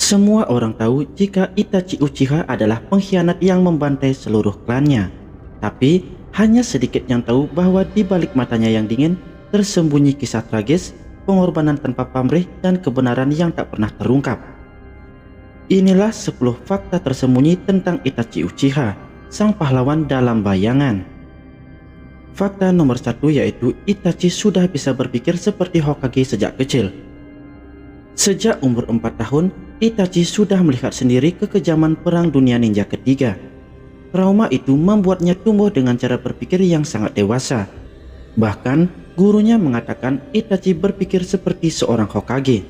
Semua orang tahu jika Itachi Uchiha adalah pengkhianat yang membantai seluruh klannya. Tapi hanya sedikit yang tahu bahwa di balik matanya yang dingin tersembunyi kisah tragis, pengorbanan tanpa pamrih, dan kebenaran yang tak pernah terungkap. Inilah 10 fakta tersembunyi tentang Itachi Uchiha, sang pahlawan dalam bayangan. Fakta nomor 1 yaitu Itachi sudah bisa berpikir seperti Hokage sejak kecil. Sejak umur 4 tahun, Itachi sudah melihat sendiri kekejaman Perang Dunia Ninja ketiga. Trauma itu membuatnya tumbuh dengan cara berpikir yang sangat dewasa. Bahkan, gurunya mengatakan Itachi berpikir seperti seorang Hokage.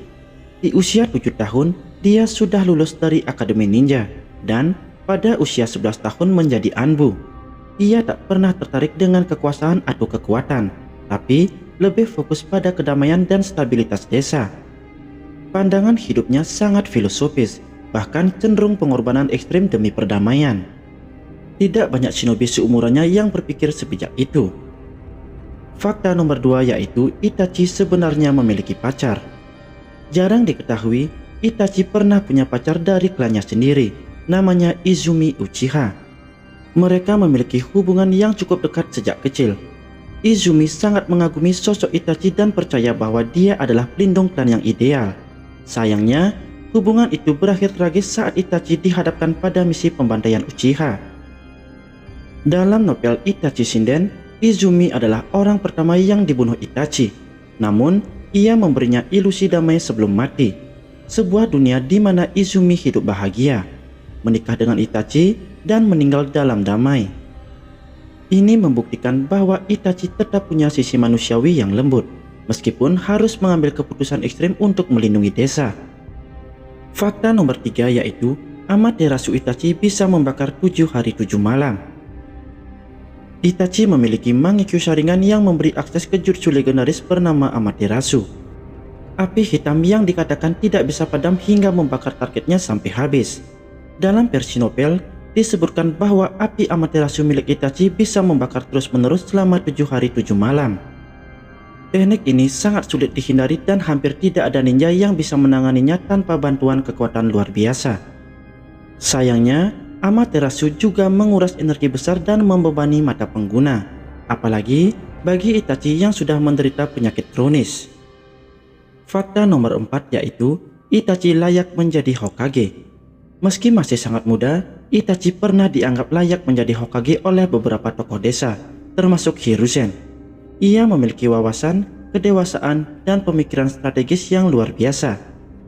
Di usia 7 tahun, dia sudah lulus dari Akademi Ninja, dan pada usia 11 tahun menjadi Anbu. Ia tak pernah tertarik dengan kekuasaan atau kekuatan, tapi lebih fokus pada kedamaian dan stabilitas desa. Pandangan hidupnya sangat filosofis, bahkan cenderung pengorbanan ekstrim demi perdamaian. Tidak banyak shinobi seumurannya yang berpikir sebijak itu. Fakta nomor 2 yaitu Itachi sebenarnya memiliki pacar. Jarang diketahui, Itachi pernah punya pacar dari klannya sendiri, namanya Izumi Uchiha. Mereka memiliki hubungan yang cukup dekat sejak kecil. Izumi sangat mengagumi sosok Itachi dan percaya bahwa dia adalah pelindung klan yang ideal. Sayangnya, hubungan itu berakhir tragis saat Itachi dihadapkan pada misi pembantaian Uchiha. Dalam novel Itachi Shinden, Izumi adalah orang pertama yang dibunuh Itachi. Namun, ia memberinya ilusi damai sebelum mati. Sebuah dunia di mana Izumi hidup bahagia, menikah dengan Itachi, dan meninggal dalam damai. Ini membuktikan bahwa Itachi tetap punya sisi manusiawi yang lembut, meskipun harus mengambil keputusan ekstrim untuk melindungi desa. Fakta nomor 3 yaitu Amaterasu Itachi bisa membakar 7 hari 7 malam. Itachi memiliki Mangekyo Sharingan yang memberi akses ke jutsu legendaris bernama Amaterasu. Api hitam yang dikatakan tidak bisa padam hingga membakar targetnya sampai habis. Dalam versi novel, disebutkan bahwa api Amaterasu milik Itachi bisa membakar terus-menerus selama 7 hari 7 malam. Teknik ini sangat sulit dihindari dan hampir tidak ada ninja yang bisa menanganinya tanpa bantuan kekuatan luar biasa. Sayangnya, Amaterasu juga menguras energi besar dan membebani mata pengguna, apalagi bagi Itachi yang sudah menderita penyakit kronis. Fakta nomor 4 yaitu Itachi layak menjadi Hokage. Meski masih sangat muda, Itachi pernah dianggap layak menjadi Hokage oleh beberapa tokoh desa, termasuk Hiruzen. Ia memiliki wawasan, kedewasaan, dan pemikiran strategis yang luar biasa.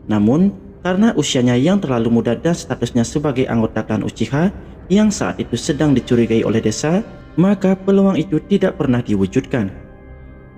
Namun, karena usianya yang terlalu muda dan statusnya sebagai anggota klan Uchiha yang saat itu sedang dicurigai oleh desa, maka peluang itu tidak pernah diwujudkan.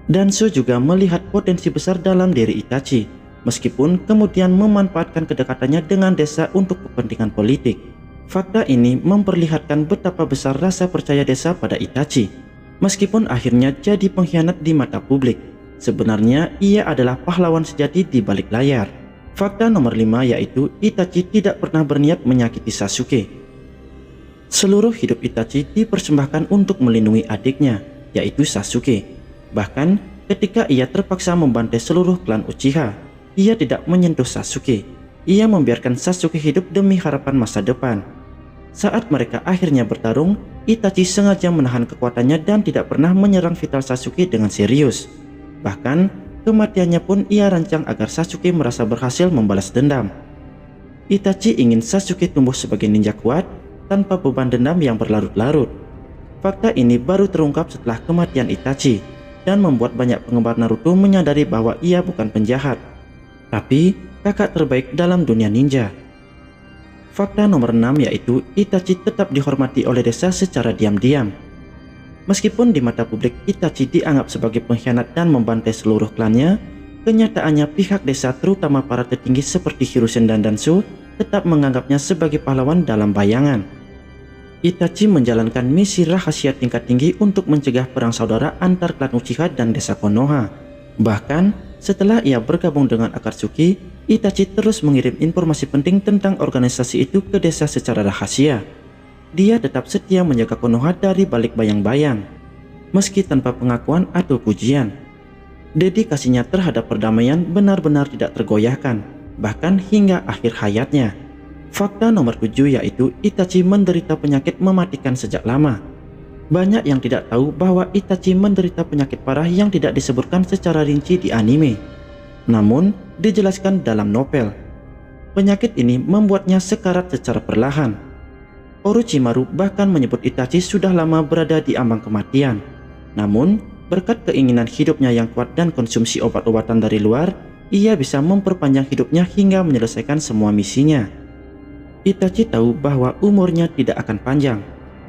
Danzo juga melihat potensi besar dalam diri Itachi, meskipun kemudian memanfaatkan kedekatannya dengan desa untuk kepentingan politik. Fakta ini memperlihatkan betapa besar rasa percaya desa pada Itachi. Meskipun akhirnya jadi pengkhianat di mata publik, sebenarnya ia adalah pahlawan sejati di balik layar. Fakta nomor 5 yaitu Itachi tidak pernah berniat menyakiti Sasuke. Seluruh hidup Itachi dipersembahkan untuk melindungi adiknya, yaitu Sasuke. Bahkan ketika ia terpaksa membantai seluruh klan Uchiha, ia tidak menyentuh Sasuke. Ia membiarkan Sasuke hidup demi harapan masa depan. Saat mereka akhirnya bertarung, Itachi sengaja menahan kekuatannya dan tidak pernah menyerang vital Sasuke dengan serius. Bahkan, kematiannya pun ia rancang agar Sasuke merasa berhasil membalas dendam. Itachi ingin Sasuke tumbuh sebagai ninja kuat tanpa beban dendam yang berlarut-larut. Fakta ini baru terungkap setelah kematian Itachi dan membuat banyak penggemar Naruto menyadari bahwa ia bukan penjahat, tapi kakak terbaik dalam dunia ninja. Fakta nomor 6 yaitu Itachi tetap dihormati oleh desa secara diam-diam. Meskipun di mata publik Itachi dianggap sebagai pengkhianat dan membantai seluruh klannya, kenyataannya pihak desa terutama para petinggi seperti Hiruzen dan Danzo tetap menganggapnya sebagai pahlawan dalam bayangan. Itachi menjalankan misi rahasia tingkat tinggi untuk mencegah perang saudara antar klan Uchiha dan desa Konoha. Bahkan, setelah ia bergabung dengan Akatsuki, Itachi terus mengirim informasi penting tentang organisasi itu ke desa secara rahasia. Dia tetap setia menjaga Konoha dari balik bayang-bayang, meski tanpa pengakuan atau pujian. Dedikasinya terhadap perdamaian benar-benar tidak tergoyahkan, bahkan hingga akhir hayatnya. Fakta nomor 7 yaitu Itachi menderita penyakit mematikan sejak lama. Banyak yang tidak tahu bahwa Itachi menderita penyakit parah yang tidak disebutkan secara rinci di anime, namun dijelaskan dalam novel. Penyakit ini membuatnya sekarat secara perlahan. Orochimaru bahkan menyebut Itachi sudah lama berada di ambang kematian. Namun, berkat keinginan hidupnya yang kuat dan konsumsi obat-obatan dari luar, ia bisa memperpanjang hidupnya hingga menyelesaikan semua misinya. Itachi tahu bahwa umurnya tidak akan panjang.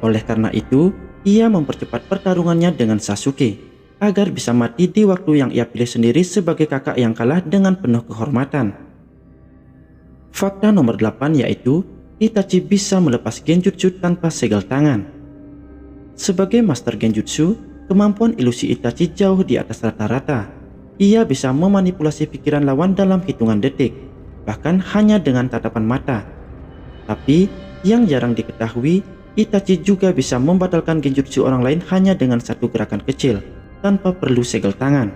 Oleh karena itu, ia mempercepat pertarungannya dengan Sasuke agar bisa mati di waktu yang ia pilih sendiri sebagai kakak yang kalah dengan penuh kehormatan. Fakta nomor 8 yaitu Itachi bisa melepas genjutsu tanpa segel tangan. Sebagai master genjutsu, kemampuan ilusi Itachi jauh di atas rata-rata. Ia bisa memanipulasi pikiran lawan dalam hitungan detik, bahkan hanya dengan tatapan mata. Tapi, yang jarang diketahui, Itachi juga bisa membatalkan genjutsu orang lain hanya dengan satu gerakan kecil, tanpa perlu segel tangan.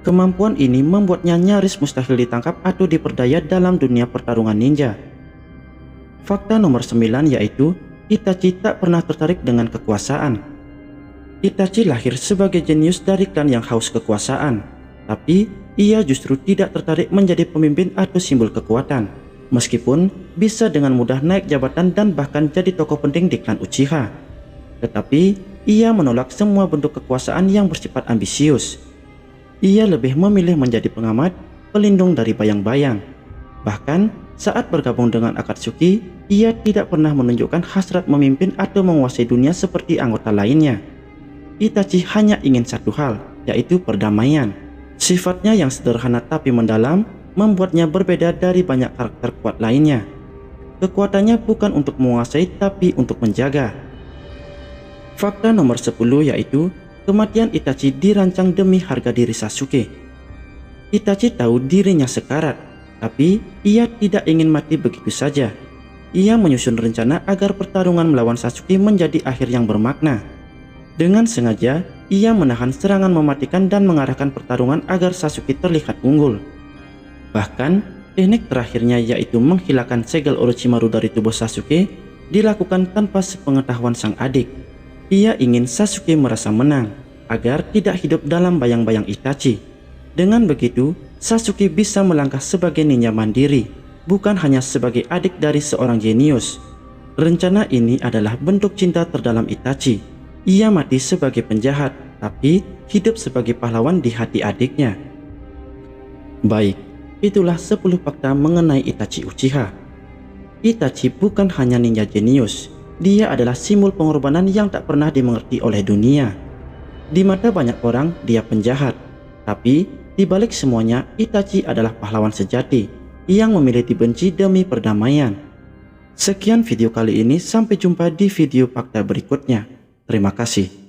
Kemampuan ini membuatnya nyaris mustahil ditangkap atau diperdaya dalam dunia pertarungan ninja. Fakta nomor 9 yaitu, Itachi tak pernah tertarik dengan kekuasaan. Itachi lahir sebagai jenius dari klan yang haus kekuasaan, tapi ia justru tidak tertarik menjadi pemimpin atau simbol kekuatan, meskipun bisa dengan mudah naik jabatan dan bahkan jadi tokoh penting di klan Uchiha. Tetapi, ia menolak semua bentuk kekuasaan yang bersifat ambisius. Ia lebih memilih menjadi pengamat, pelindung dari bayang-bayang. Bahkan, saat bergabung dengan Akatsuki, ia tidak pernah menunjukkan hasrat memimpin atau menguasai dunia seperti anggota lainnya. Itachi hanya ingin satu hal, yaitu perdamaian. Sifatnya yang sederhana tapi mendalam membuatnya berbeda dari banyak karakter kuat lainnya. Kekuatannya bukan untuk menguasai tapi untuk menjaga. Fakta nomor 10 yaitu kematian Itachi dirancang demi harga diri Sasuke. Itachi tahu dirinya sekarat, tapi ia tidak ingin mati begitu saja. Ia menyusun rencana agar pertarungan melawan Sasuke menjadi akhir yang bermakna. Dengan sengaja, ia menahan serangan mematikan dan mengarahkan pertarungan agar Sasuke terlihat unggul. Bahkan, teknik terakhirnya yaitu menghilangkan segel Orochimaru dari tubuh Sasuke dilakukan tanpa sepengetahuan sang adik. Ia ingin Sasuke merasa menang, agar tidak hidup dalam bayang-bayang Itachi. Dengan begitu, Sasuke bisa melangkah sebagai ninja mandiri, bukan hanya sebagai adik dari seorang jenius. Rencana ini adalah bentuk cinta terdalam Itachi. Ia mati sebagai penjahat, tapi hidup sebagai pahlawan di hati adiknya. Baik, itulah 10 fakta mengenai Itachi Uchiha. Itachi bukan hanya ninja jenius, dia adalah simbol pengorbanan yang tak pernah dimengerti oleh dunia. Di mata banyak orang, dia penjahat. Tapi, di balik semuanya, Itachi adalah pahlawan sejati yang memilih dibenci demi perdamaian. Sekian video kali ini, sampai jumpa di video fakta berikutnya. Terima kasih.